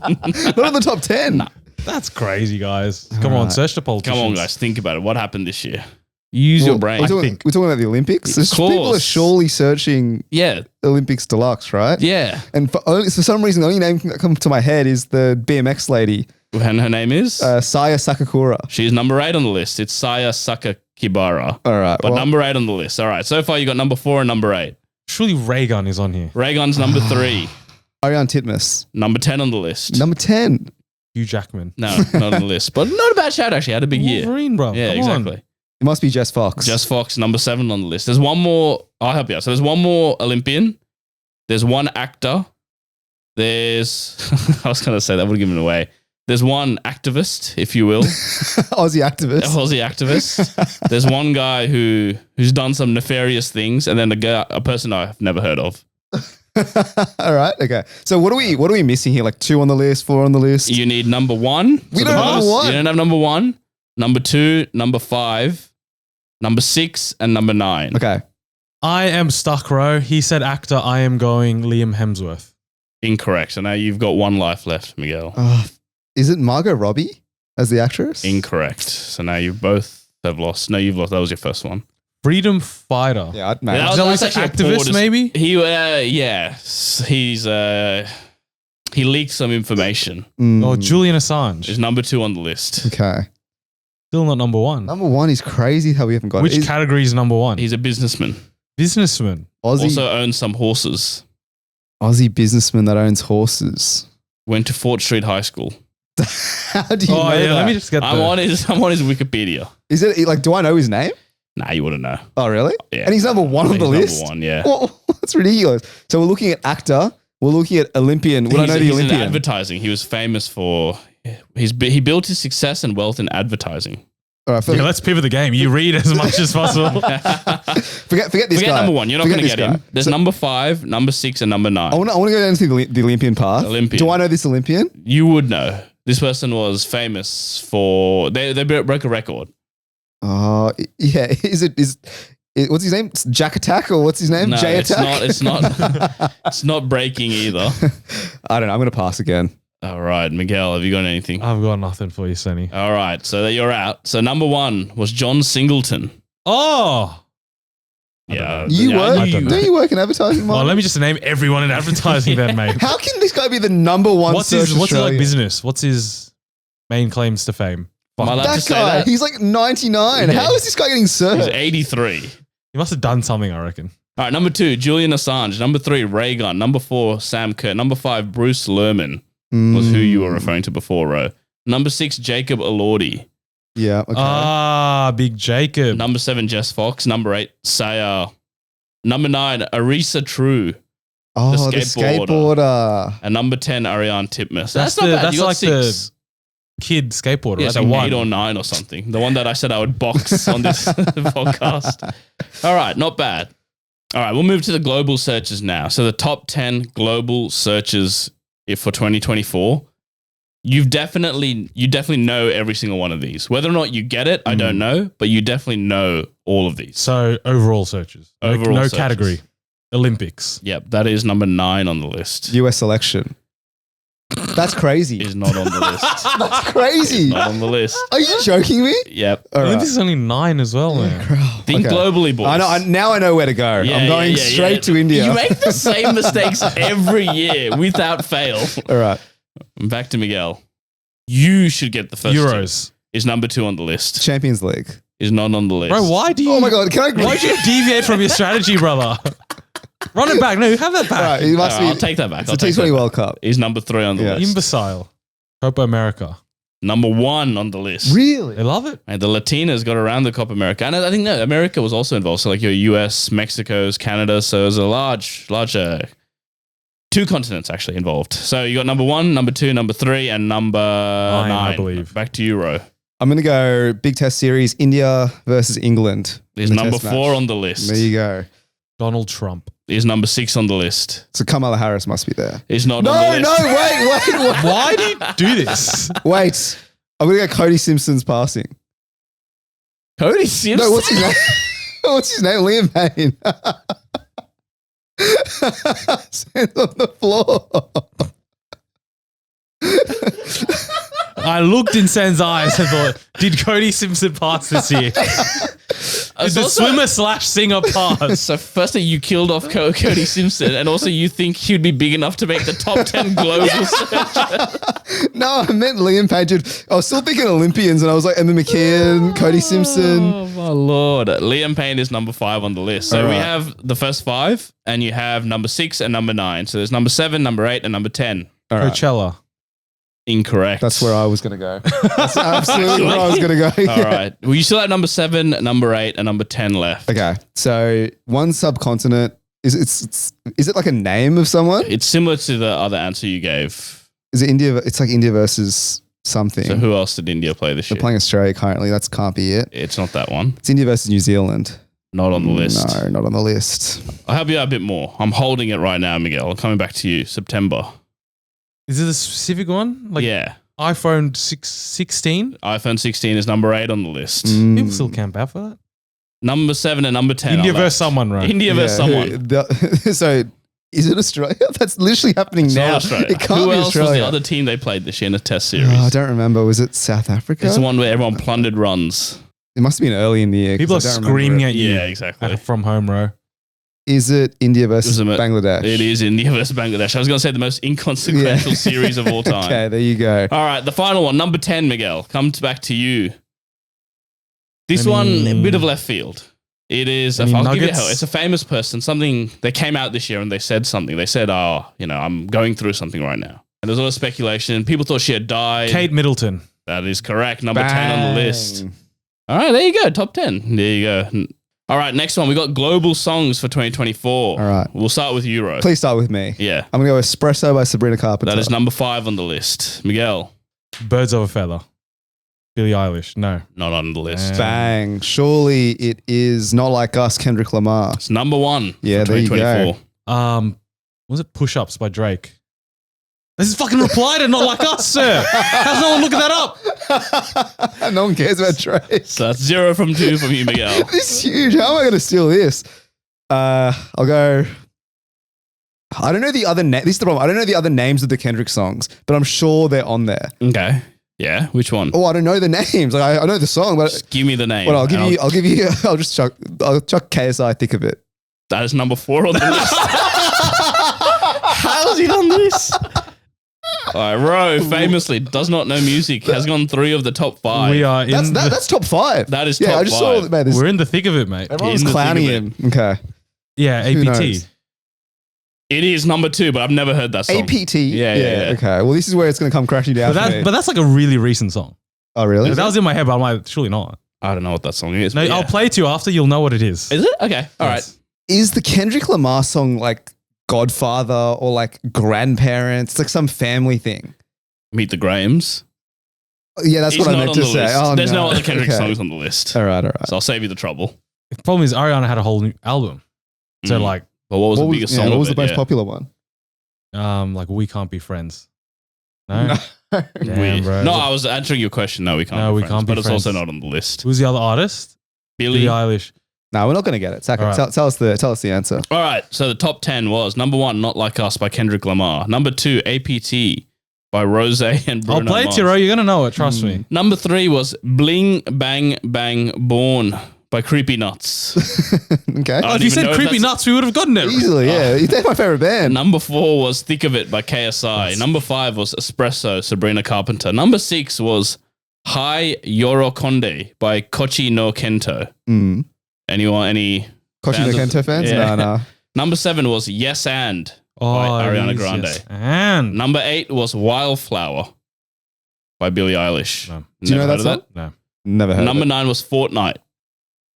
Not in the top 10. Nah. That's crazy, guys. Come on, Alright. search the politicians. Come on, guys. Think about it. What happened this year? Use your brain. We're talking, think. we're talking about the Olympics. Of People are course. surely searching Yeah. Olympics Deluxe, right? Yeah. And for some reason, the only name that comes to my head is the BMX lady, And her name is? Saya Sakakura. She's number 8 on the list. It's Saya Sakakibara. All right. But well, number 8 on the list. All right. So far, you got number 4 and number 8. Surely Raygun is on here. Raygon's number 3. Ariane Titmus. Number 10 on the list. Number 10. Hugh Jackman. No, not on the list. But not a bad shout, actually. Had a big year. Wolverine, bro. Yeah, Come exactly. On. It must be Jess Fox. Just Fox, number 7 on the list. There's one more. I'll help you out. So there's one more Olympian. There's one actor. There's, I was going to say that would give it away. There's one activist, if you will, Aussie activist. Aussie activist. There's one guy who's done some nefarious things, and then a person I've never heard of. All right. Okay. So what are we missing here? Like 2 on the list, 4 on the list. You need number 1. We don't have number 1. You don't have number 1. Number 2, number 5, number 6, and number 9. Okay. I am stuck, bro. He said actor. I am going Liam Hemsworth. Incorrect. So now you've got 1 life left, Miguel. Is it Margot Robbie as the actress? Incorrect. So now you both have lost. No, you've lost. That was your first one. Freedom fighter. Yeah, I'd Yeah, match. Is that that's like actually a poor activist, dis- maybe? He leaked some information. Or Julian Assange. Is number 2 on the list. Okay. Still not number 1. Number 1 is crazy how we haven't got Which it. category is number 1? He's a businessman. Businessman. Also owns some horses. Aussie businessman that owns horses. Went to Fort Street High School. How do you know that? let me just get I'm on his Wikipedia. Is it like, do I know his name? Nah, you wouldn't know. Oh, really? Yeah. And he's number one on the He's list? Number one, yeah. Well, that's ridiculous. So we're looking at actor. We're looking at Olympian. Would I know the He's in Olympian? advertising. He was famous for he built his success and wealth in advertising. All right, Yeah, let's pivot the game. You read as much as possible. forget this Forget guy. number one. You're not Forget going to this get guy. him. There's number 5, number 6, and number 9. I want to go down to the Olympian path. Olympian. Do I know this Olympian? You would know. This person was famous for they broke a record. Yeah. What's his name? Jack Attack or what's his name? No, J Attack? It's not breaking either. I don't know. I'm going to pass again. All right, Miguel, have you got anything? I've got nothing for you, Senny. All right, so that you're out. So number 1 was John Singleton. Oh! Yeah, You yeah, work? I don't know. Don't you work in advertising? Well, Mark? let me just name everyone in advertising then, mate. How can this guy be the number one? What's his like Australian? business? What's his main claims to fame? Am I allowed to That say guy, that? he's like 99. Yeah. How is this guy getting He's served? 83. He must have done something, I reckon. All right, number 2, Julian Assange. Number 3, Raygun. Number 4, Sam Kerr. Number 5, Bruce Lerman was who you were referring to before, Ro. Number 6, Jacob Elordi. Yeah. Okay. Ah, Big Jacob. Number 7, Jess Fox. Number 8, Sayar. Number 9, Arisa True. oh, the skateboarder. skateboarder. And number 10, Ariane Titmus. That's not the- bad. that's You got like 6. Kid skateboarder, Yeah, right? so The 8 or 9 or something. The one that I said I would box on this podcast. All right, not bad. All right, we'll move to the global searches now. So the top 10 global searches for 2024. You definitely know every single one of these. Whether or not you get it, I don't know, but you definitely know all of these. So overall searches. Overall no searches. category. Olympics. Yep, that is number 9 on the list. US selection. That's crazy. Is not on the list. That's crazy. Not on the list. Are you joking me? Yep. All right. Olympics is only 9 as well, man. Think Okay. globally, boys. I know. Now I know where to go. Yeah, I'm going yeah, straight yeah. to India. You make the same mistakes every year without fail. All right. Back to Miguel. You should get the first Euros. two. Is number 2 on the list. Champions League. Is not on the list. Bro, why do you... Oh my God. Can I? Why'd you deviate from your strategy, brother? Run it back. No, have that All back. right. It must be. I'll take that back. It's I'll a take that T20 back. World Cup. Is number 3 on the Yeah. list. Imbecile. Copa America. Number 1 on the list. Really? They love it. And the Latinas got around the Copa America. And I think no, America was also involved. So like your US, Mexico's, Canada. So it was a large 2 continents actually involved. So you got number 1, number 2, number 3, and number 9, I believe. Back to Euro. I'm going to go big test series, India versus England. Is in the number test 4 match. on the list. There you go. Donald Trump. Is number 6 on the list. So Kamala Harris must be there. Is not on the No, list. no, wait. Why do you do this? Wait. I'm going to go Cody Simpson's passing. Cody Simpson. No, what's his name? What's his name? Liam Payne. Stands on the floor. I looked in Sen's eyes and thought, did Cody Simpson pass this year? Did the swimmer/singer pass? So firstly, you killed off Cody Simpson, and also you think he'd be big enough to make the top 10 global search. No, I meant Liam Payne. I was still thinking Olympians, and I was like Emma McKeon, Cody Simpson. Oh my lord! Liam Payne is number 5 on the list. So we Alright. have the first 5, and you have number 6 and number 9. So there's number 7, number 8, and number 10. All right. Coachella. Incorrect. That's where I was going to go. That's absolutely where I was going to go. All right. Well, you still have number 7, number 8, and number 10 left. Okay. So one subcontinent, is it like a name of someone? It's similar to the other answer you gave. Is it India? It's like India versus something. So who else did India play this They're year? playing Australia currently. That can't be it. It's not that one. It's India versus New Zealand. Not on the list. No, not on the list. I'll help you out a bit more. I'm holding it right now, Miguel. I'm coming back to you. September. Is it a specific one? Like Yeah. iPhone 16? iPhone 16 is number 8 on the list. Mm. People still camp out for that. Number 7 and number 10. India are versus left. someone, right? India versus someone. So is it Australia? That's literally happening It's now. not Australia. It can't Who be else Australia. was the other team they played this year in a test series? Oh, I don't remember. Was it South Africa? It's the one where everyone plundered runs. It must have been early in the year. 'cause People I are don't remember screaming it. at you Yeah, exactly. from home row. Is it India versus It was Bangladesh? It is India versus Bangladesh. I was going to say the most inconsequential Yeah. series of all time. Okay, there you go. All right, the final one, number 10, Miguel, comes back to you. This one, a bit of left field. It is, Any I'll give you a nuggets? help. It's a famous person, something, they came out this year and they said something. They said, I'm going through something right now. And there's a lot of speculation. People thought she had died. Kate Middleton. That is correct. Number 10 on the list. Bang. All right, there you go. Top 10. There you go. All right, next one. We got global songs for 2024. All right. We'll start with Euro. Please start with me. Yeah. I'm going to go Espresso by Sabrina Carpenter. That is number 5 on the list. Miguel, Birds of a Feather. Billie Eilish. No. not on the list. Bang. Surely it is Not Like Us, Kendrick Lamar. It's number 1 Yeah, for there you go. 2024. Was it Push Ups by Drake? This is fucking Reply to Not Like Us, sir. How's no one looking that up? No one cares about Drake. So that's 0 from 2 from you, Miguel. This is huge. How am I going to steal this? I'll go. I don't know the other This is the problem. I don't know the other names of the Kendrick songs, but I'm sure they're on there. Okay. Yeah, which one? Oh, I don't know the names. Like I know the song, but Just give me the name. well, I'll give you. I'll chuck KSI. Think of it. That is number 4 on the list. How is he on this? All right, Ro famously does not know music. Has gone 3 of the top 5. We are in That's top 5. That is yeah. top I just 5. saw man. we're in the thick of it, mate. Everyone's in the clowning thick of him. Okay. Yeah, Who APT. knows? It is number 2, but I've never heard that song. APT. Yeah. Okay. Well, this is where it's going to come crashing down. for me. But that's like a really recent song. Oh, really? That was in my head, but I'm like, surely not. I don't know what that song is. No, but yeah. I'll play it to you after. You'll know what it is. Is it? Okay. All right. Yes. Is the Kendrick Lamar song like Godfather or like grandparents? It's like some family thing. Meet the Grahams. Yeah, that's He's what I not meant on to the say. list. Oh, There's no other Kendrick Okay. songs on the list. All right. So I'll save you the trouble. The problem is Ariana had a whole new album. So Mm. like But what was the biggest song? What of was the it? most Yeah. popular one? We Can't Be Friends. No? Damn, We- bro. No, I was answering your question. No, we can't. No, be we friends, can't be But it's also friends. not on the list. Who's the other artist? Billy. Billie Eilish. No, we're not going to get it. Sack it. All right. Tell us the answer. All right. So the top 10 was number 1, Not Like Us by Kendrick Lamar. Number 2, APT by Rose and Bruno I'll play it Mars. to you, Ro. You're going to know it. Trust me. Number 3 was Bling Bang Bang Born by Creepy Nuts. Okay. I Oh, don't if you even said know if Creepy that's- Nuts, we would have gotten it. Easily, yeah. They're my favorite band. Number 4 was Thick of It by KSI. Number 5 was Espresso, Sabrina Carpenter. Number 6 was Hi Yorokonde by Kochi no Kento. Mm. Anyone? Any? Koshi no fans of- Kento fans? Yeah. No. Number 7 was Yes and by Ariana yes, Grande. yes. And Number 8 was Wildflower by Billie Eilish. No. Do you know Never that heard of song? no, Never heard Number of it. 9 was Fortnite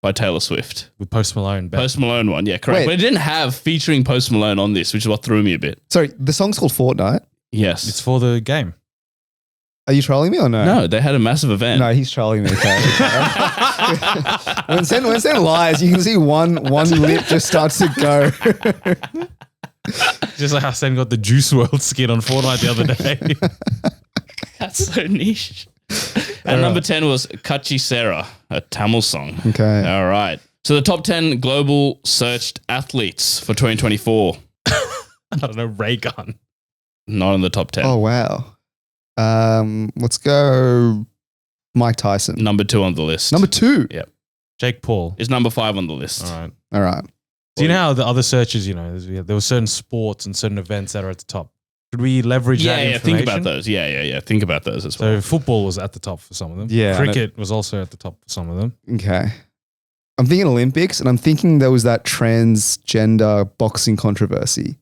by Taylor Swift. with Post Malone. Bet. Post Malone one, yeah, correct. Wait. But it didn't have featuring Post Malone on this, which is what threw me a bit. Sorry, the song's called Fortnite. Yes. It's for the game. Are you trolling me or no? no, they had a massive event. No, he's trolling me. Okay. when Sen lies, you can see one lip just starts to go. Just like how Sen got the Juice WRLD skin on Fortnite the other day. That's so niche. And number 10 was Kachi Sarah, a Tamil song. Okay. All right. So the top 10 global searched athletes for 2024. I don't know, Ray Gun. Not in the top 10. Oh wow. Let's go. Mike Tyson. Number 2 on the list. Number 2. Jake Paul. is number 5 on the list. All right. All right. Do you know how the other searches, there were certain sports and certain events that are at the top? Could we leverage that Yeah, information? think about those. Yeah. Think about those as well. So football was at the top for some of them. Yeah, Cricket was also at the top for some of them. Okay. I'm thinking Olympics, and I'm thinking there was that transgender boxing controversy,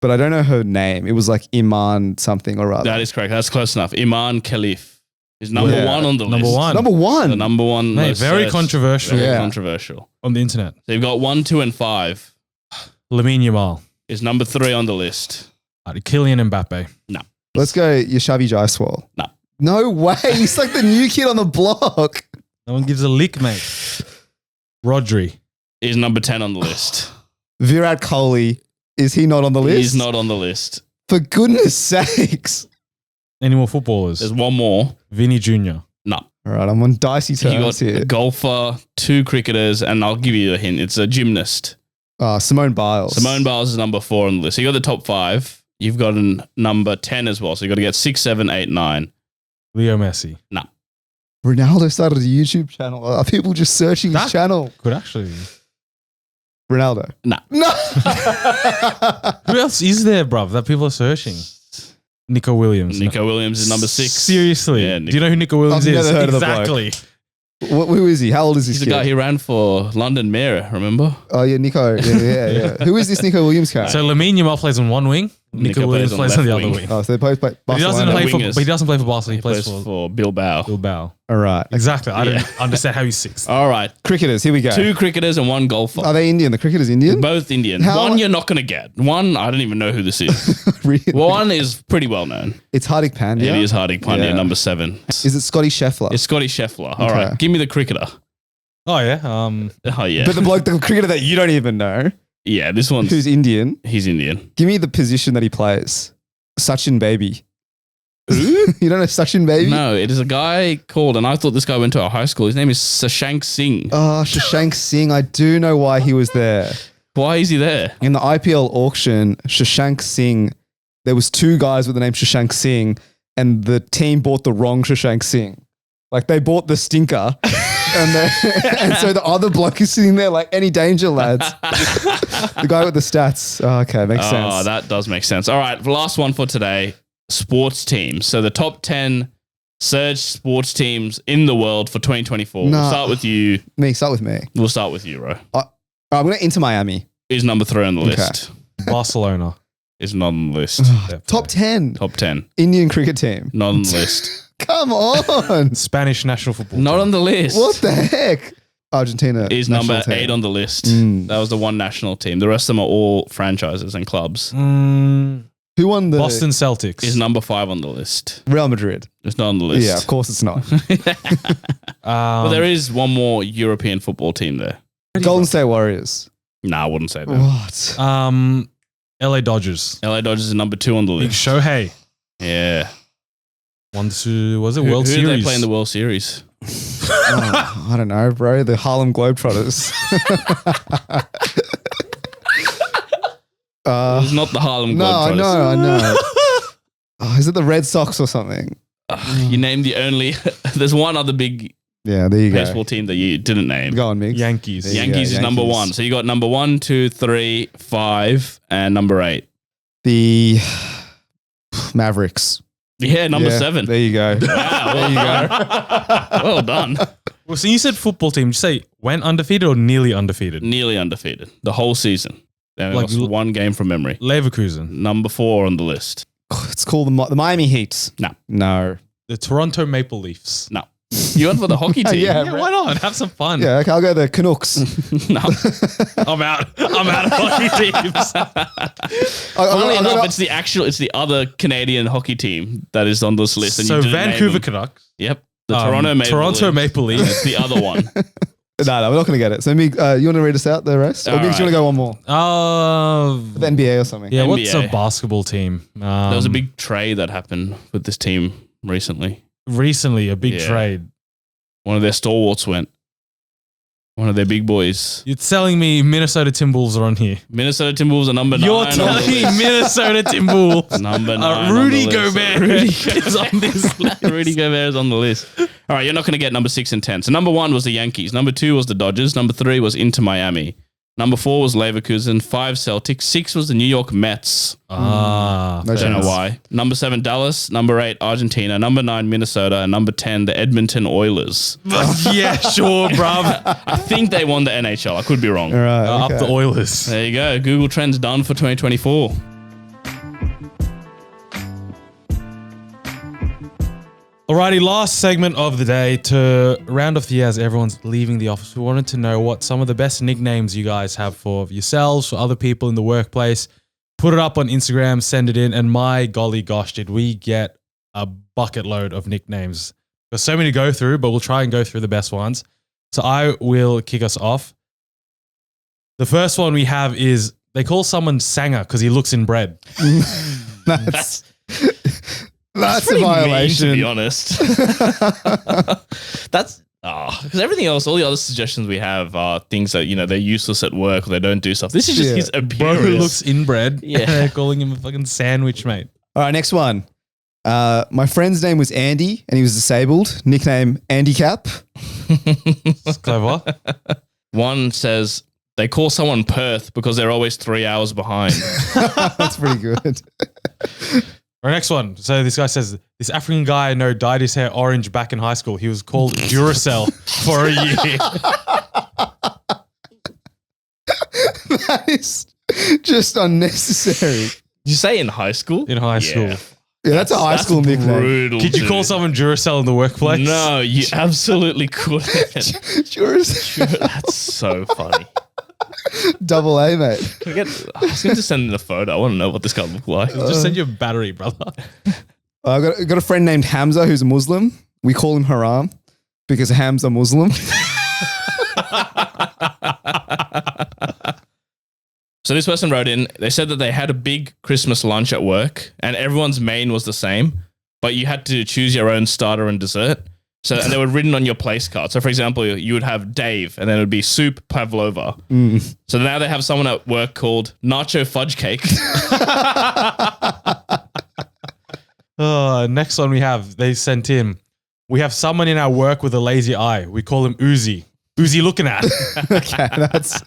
but I don't know her name. It was like Iman something or other. That is correct. That's close enough. Iman Khalif is number Yeah. 1 on the Number list. one. Number The 1. number 1. Mate, most very searched. controversial Very Yeah. controversial. on the internet. So you've got 1, 2, and 5 Lamine Yamal. is number 3 on the list. Kylian Mbappe. Let's go Yashavi Jaiswal. No. No way. He's like the new kid on the block. No one gives a lick, mate. Rodri. Is number 10 on the list. Virat Kohli. Is he not on the list? He's not on the list. For goodness sakes. Any more footballers? There's one more. Vinny Jr. No. All right, I'm on dicey You terms got here. a golfer, 2 cricketers, and I'll give you a hint. It's a gymnast. Simone Biles. Simone Biles is number 4 on the list. So you got the top 5. You've got a number 10 as well. So you got to get 6, 7, 8, 9. Leo Messi. Ronaldo started a YouTube channel. Are people just searching his That- channel? Could actually. Ronaldo. No. No. Who else is there, bruv, that people are searching? Nico Williams. Nico Williams is number 6. Seriously. Yeah, Do you know who Nico Williams I've is? never heard of the bloke. Exactly. Who is he? How old is this He's the kid? guy who ran for London Mayor, remember? Oh yeah, Nico. Yeah. Who is this Nico Williams character? So Lamine Yamal plays on one wing. Nico Williams plays on the other wing. Oh, so they both play But he doesn't Barcelona. play for. Wingers. But he doesn't play for Barcelona. He He plays plays for for Bilbao. Bilbao. All right. Exactly. I don't understand how he's sixth. All right. Cricketers, here we go. 2 cricketers and 1 golfer. Are they Indian? The cricketers Indian? Both Indian. How- One you're not going to get. One, I don't even know who this is. Really? One is pretty well known. It's Hardik Pandya. It is Hardik Pandya, Yeah. number 7. Is it Scotty Scheffler? It's Scotty Scheffler. All Okay. right. Give me the cricketer. Oh yeah. Oh, yeah. But the cricketer that you don't even know, Yeah, this one's, who's Indian, he's Indian. give me the position that he plays. Sachin Baby. Who? You don't know Sachin Baby? No, it is a guy called, and I thought this guy went to our high school. His name is Shashank Singh. Oh, Shashank Singh. I do know why he was there. Why is he there? In the IPL auction, Shashank Singh, there was 2 guys with the name Shashank Singh, and the team bought the wrong Shashank Singh. Like they bought the stinker, and so the other bloke is sitting there like, any danger, lads? The guy with the stats. Oh, okay, makes sense. Oh, that does make sense. All right, last one for today. Sports teams. So the top 10 surge sports teams in the world for 2024. Nah. We'll start with you. Start with me. We'll start with you, Ro. I'm going to Inter Miami. Is number 3 on the Okay. list. Barcelona. Is not on the list. Top 10. Top 10. Indian cricket team. Not on the list. Come on. Spanish national football. Not team. on the list. What the heck? Argentina. Is national number team. 8 on the list. Mm. That was the one national team. The rest of them are all franchises and clubs. Who won the Boston Celtics. Is number 5 on the list. Real Madrid? It's not on the list. Yeah, of course it's not. But there is one more European football team there. Golden State Warriors. Nah, I wouldn't say that. What? LA Dodgers. LA Dodgers is number 2 on the Big list. Shohei. Yeah. Was it World Who do Series? they play in the World Series? Oh, I don't know, bro. The Harlem Globetrotters. It's not the Harlem No, I Globetrotters. know, I know. Oh, is it the Red Sox or something? You named the only. There's one other big Yeah, there you go. baseball team that you didn't name. Go on, Migs. Yankees. There you Yankees go, is number Yankees. 1. So you got number 1, 2, 3, 5, and number 8. The Mavericks. Yeah, number Yeah, 7. There you go. Wow, There you go. well done. Well, so you said football team. Did you say went undefeated or nearly undefeated? Nearly undefeated the whole season. They only Like lost one game from memory. Leverkusen. Number 4 on the list. It's called the Miami Heat. No. No. The Toronto Maple Leafs. No. You went for the hockey team? Yeah. Yeah, why not? Have some fun. Yeah, okay, I'll go the Canucks. No. I'm out. I'm out of hockey teams. Funnily enough, it's the other Canadian hockey team that is on this list. And So you didn't name Vancouver them. Canucks. Yep. The Toronto Maple Leafs. Leafs. It's the other one. No, we're not going to get it. So, Mig, you want to read us out the rest? Or All Migs, right. you want to go one more? The NBA or something? Yeah, what's a NBA. basketball team? There was a big trade that happened with this team recently. recently a big Yeah. trade. One of their stalwarts went. One of their big boys. You're telling me Minnesota Timberwolves are on here. Minnesota Timberwolves are number 9. You're on telling the me list. Minnesota Timberwolves. Number 9. Rudy on the list. Gobert is on this list. Rudy Gobert is on the list. All right, you're not going to get number 6 and 10. So number 1 was the Yankees. Number 2 was the Dodgers. Number 3 was Inter Miami. Number 4 was Leverkusen. 5 Celtics. 6 was the New York Mets. Ah, No Don't know chance. why. Number 7 Dallas. Number 8 Argentina. Number 9 Minnesota. And number 10 the Edmonton Oilers. yeah, sure, bruv. I think they won the NHL. I could be wrong. All right. Up the Oilers. There you go. Google Trends done for 2024. Alrighty, last segment of the day to round off the year as everyone's leaving the office. We wanted to know what some of the best nicknames you guys have for yourselves, for other people in the workplace. Put it up on Instagram, send it in, and my golly gosh, did we get a bucket load of nicknames. There's so many to go through, but we'll try and go through the best ones. So I will kick us off. The first one we have is they call someone Sanger because he looks inbred. That's a pretty violation. mean, to be honest. That's because everything else, all the other suggestions we have are things that they're useless at work or they don't do stuff. This is just Yeah. his Bro appearance. who looks inbred. Yeah. They're calling him a fucking sandwich, mate. All right, next one. My friend's name was Andy and he was disabled. Nickname Andy Cap. It's clever. One says they call someone Perth because they're always 3 hours behind. That's pretty good. Our next one. So this guy says, this African guy I know dyed his hair orange back in high school. He was called Duracell for a year. That is just unnecessary. Did you say in high school? In high school. Yeah, that's a high school nickname. Brutal. Could you dude. call someone Duracell in the workplace? No, you absolutely couldn't. That's so funny. Double A, mate. I was going to send in a photo. I want to know what this guy looked like. Just send you a battery, brother. I've got a friend named Hamza who's a Muslim. We call him Haram because Ham's a Muslim. So this person wrote in, they said that they had a big Christmas lunch at work and everyone's main was the same, but you had to choose your own starter and dessert. So and they were written on your place card. So for example, you would have Dave and then it would be soup pavlova. So now they have someone at work called Nacho Fudge Cake. Next one they sent in. We have someone in our work with a lazy eye. We call him Uzi. Uzi looking at. Okay, that's...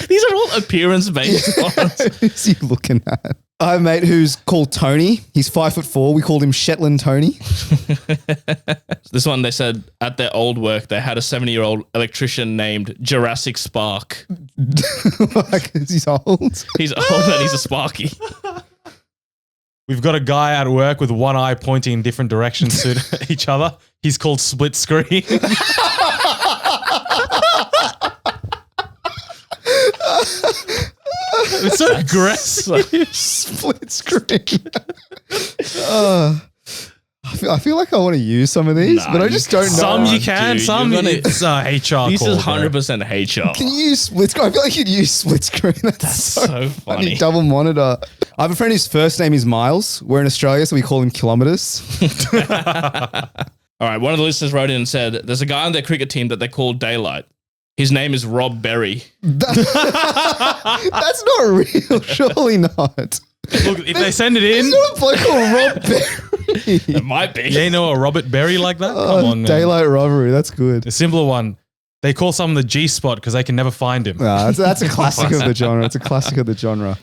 These are all appearance-based ones. Who's he looking at? I have a mate who's called Tony. He's 5'4". We called him Shetland Tony. This one, they said at their old work, they had a 70-year-old electrician named Jurassic Spark. Like, he's old. He's old and he's a Sparky. We've got a guy at work with one eye pointing in different directions to each other. He's called Split Screen. It's so aggressive. Split screen. I feel like I want to use some of these, but I just don't know. Some you can, dude, some you're gonna- it's HR. This call, is bro. 100% HR. Can you use split screen? I feel like you'd use split screen. That's so funny. Double monitor. I have a friend whose first name is Miles. We're in Australia, so we call him kilometers. All right, one of the listeners wrote in and said, there's a guy on their cricket team that they call Daylight. His name is Rob Berry. That's not real. Surely not. Look, if they send it in, It's not a bloke called Rob Berry. It might be. you ain't know a Robert Berry like that? Come on, man. Daylight robbery. That's good. A simpler one. They call someone the G spot because they can never find him. Nah, that's a classic of the genre. It's a classic of the genre.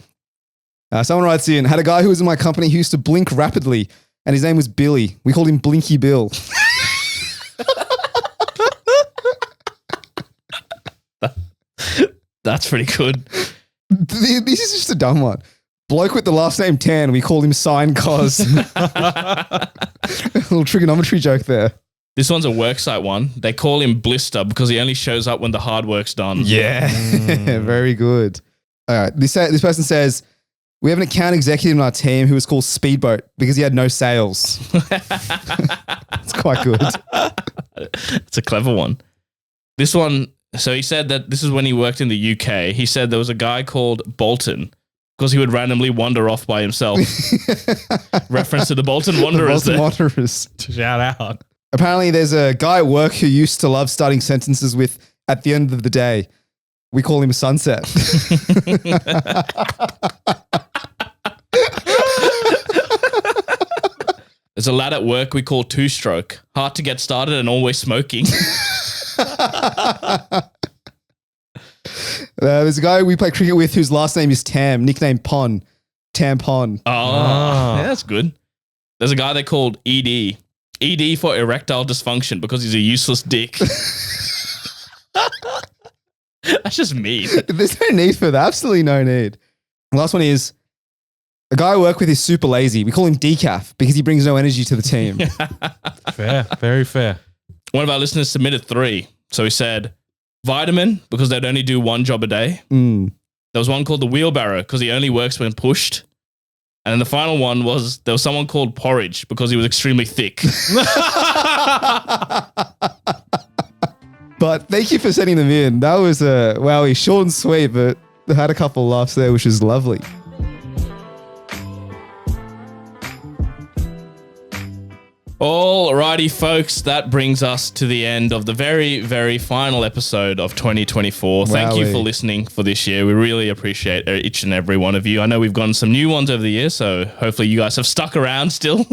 Someone writes in, had a guy who was in my company who used to blink rapidly, and his name was Billy. We called him Blinky Bill. That's pretty good. This is just a dumb one. Bloke with the last name Tan, we called him Sine Cos. A little trigonometry joke there. This one's a worksite one. They call him Blister because he only shows up when the hard work's done. Yeah, very good. All right, this person says, we have an account executive in our team who was called Speedboat because he had no sales. It's quite good. It's a clever one. This one, so he said that this is when he worked in the UK. He said there was a guy called Bolton because he would randomly wander off by himself. Reference to the Bolton Wanderers The there. Bolton Wanderers. Shout out. Apparently, there's a guy at work who used to love starting sentences with, at the end of the day. We call him Sunset. There's a lad at work we call Two-Stroke. Hard to get started and always smoking. There's a guy we play cricket with whose last name is Tam, nicknamed Pon. Tampon. Yeah, that's good. There's a guy they called ED. ED for erectile dysfunction because he's a useless dick. That's just mean. There's no need for that. Absolutely no need. The last one is, a guy I work with is super lazy. We call him Decaf because he brings no energy to the team. Fair. Very fair. One of our listeners submitted 3. So he said, vitamin because they'd only do one job a day. Mm. There was one called the wheelbarrow because he only works when pushed. And then the final one was there was someone called Porridge because he was extremely thick. But thank you for sending them in. That was wowie, short and sweet, but I had a couple of laughs there, which is lovely. Alrighty, folks, that brings us to the end of the very, very final episode of 2024. Thank you Wowie. for listening for this year. We really appreciate each and every one of you. I know we've gotten some new ones over the year, so hopefully you guys have stuck around still.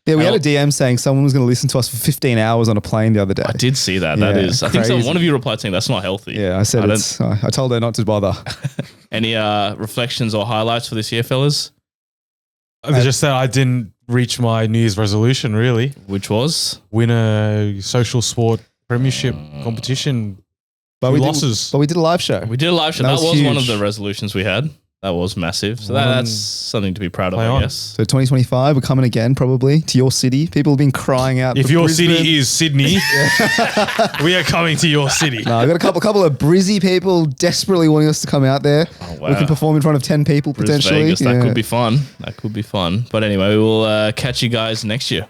Yeah, we had a DM saying someone was going to listen to us for 15 hours on a plane the other day. I did see that. That Yeah, is, I think so, crazy. one of you replied saying that's not healthy. Yeah, I said I it's. I told her not to bother. Any reflections or highlights for this year, fellas? Just that I didn't reach my New Year's resolution, really. Which was? Win a social sport premiership competition. But Few we losses. But we did a live show. We did a live show. That That was was one of huge. the resolutions we had. That was massive. So Well, that's something to be proud of, play I on. guess. So 2025, we're coming again probably to your city. People have been crying out. If for your Brisbane. city is Sydney, we are coming to your city. No, I've got a couple of Brizzy people desperately wanting us to come out there. Oh, wow. We can perform in front of 10 people Bris potentially. Vegas, that could be fun. That could be fun. But anyway, we will catch you guys next year.